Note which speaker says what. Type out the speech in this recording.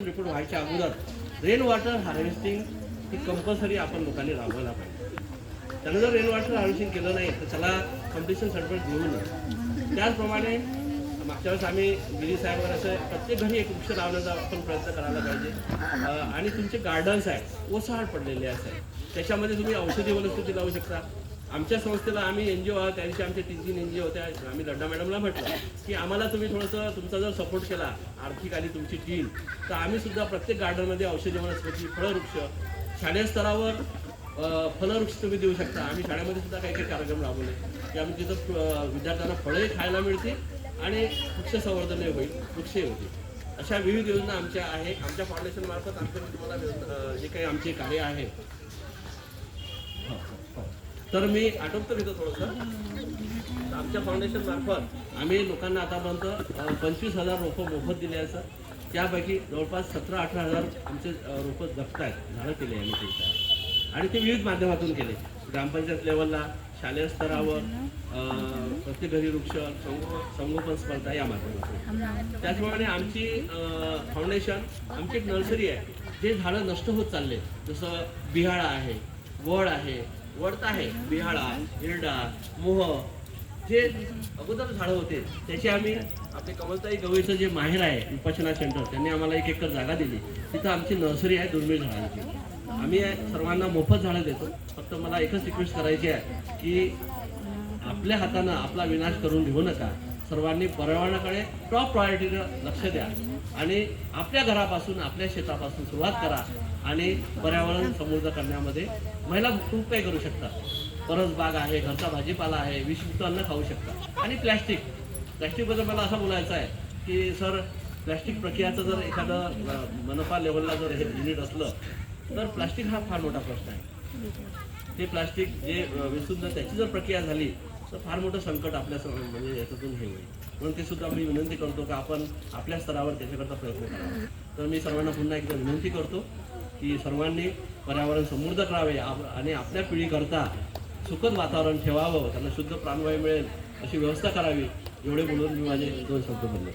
Speaker 1: Report व्हायच्या अगोदर rain water harvesting ही compulsory आपण लोकांनी राबवायला पाहिजे. त्यानं जर रेन वॉटर हार्वेस्टिंग केलं नाही तर त्याला कम्प्लिशन सर्टिफिकेट देऊ नये. त्याचप्रमाणे मागच्या वेळेस आम्ही गिरी साहेबांना असं प्रत्येक घरी एक वृक्ष लावण्याचा आपण प्रयत्न करायला पाहिजे. आणि तुमचे गार्डन्स आहेत ओसाड पडलेले असतात त्याच्यामध्ये तुम्ही औषधी वनस्पती लावू शकता. आमच्या संस्थेला आम्ही NGO आहोत, त्या दिवशी आमच्या 3 NGO होत्या. आम्ही लड्डा मॅडमला म्हटलं की आम्हाला तुम्ही थोडंसं तुमचा जर सपोर्ट केला आर्थिक आणि तुमची टीम तर आम्ही सुद्धा प्रत्येक गार्डनमध्ये औषधी वनस्पती फळवृक्ष शालेय स्तरावर फलवृक्ष तुम्ही देऊ शकता. आम्ही शाळेमध्ये सुद्धा काही काही कार्यक्रम राबवले की आम्ही तिथं विद्यार्थ्यांना फळंही खायला मिळतील आणि वृक्ष संवर्धनही होईल, वृक्षही होतील. अशा विविध योजना आमच्या आहे. आमच्या फाउंडेशनमार्फत आमचं मी तुम्हाला जे काही आमचे कार्य आहे तर मी आठवतो तिथं थोडंसं. आमच्या फाउंडेशन मार्फत आम्ही लोकांना आतापर्यंत 25,000 रोपं मोफत दिले असं. त्यापैकी जवळपास 17-18,000 आमचे रोपं जगत आहेत, झाडं केले आम्ही ते. आणि ते विविध माध्यमातून केले. ग्रामपंचायत लेवलला, शालेय स्तरावर, प्रत्येक घरी वृक्ष संगोपन स्पर्धा या माध्यमातून. त्याचप्रमाणे आमची फाउंडेशन आमची एक नर्सरी आहे. जे झाडं नष्ट होत चालले जसं बिहाळा आहे, वड आहे, वडत आहे, बिहाळा, हिरडा, मोह जे अगोदर झाडं होते त्याचे आम्ही आपले कमलताई गवळीचं जे माहेर आहे विपश्यना सेंटर त्यांनी आम्हाला 1 एकर जागा दिली. तिथं आमची नर्सरी आहे दुर्मिळ झाडांची. आम्ही सर्वांना मोफत झाडं देतो. फक्त मला एकच रिक्वेस्ट करायची आहे की आपल्या हातानं आपला विनाश करून घेऊ नका. सर्वांनी पर्यावरणाकडे टॉप प्रायोरिटीनं लक्ष द्या आणि आपल्या घरापासून आपल्या शेतापासून सुरुवात करा आणि पर्यावरण समृद्ध करण्यामध्ये महिला खूप काही करू शकतात. परस बाग आहे, घरचा भाजीपाला आहे, विषमुक्त अन्न खाऊ शकता. आणि प्लॅस्टिकबद्दल मला असं बोलायचं आहे की सर प्लॅस्टिक प्रक्रियाचं जर एखादं मनपा लेवलला जर हे युनिट असलं तर प्लास्टिक हा फार मोठा प्रश्न आहे. ते प्लास्टिक जे विसरून त्याची जर प्रक्रिया झाली तर फार मोठं संकट आपल्या म्हणजे याच्यातून हे होईल. म्हणून ते सुद्धा मी विनंती करतो की आपण आपल्या स्तरावर त्याच्याकरता प्रयत्न करावा. तर मी सर्वांना पुन्हा एकदा विनंती करतो की सर्वांनी पर्यावरण समृद्ध करावे आणि आपल्या पिढीकरता सुखद वातावरण ठेवावं, त्यांना शुद्ध प्राणवायू मिळेल अशी व्यवस्था करावी. एवढे बोलून मी माझे 2 शब्द बोललो.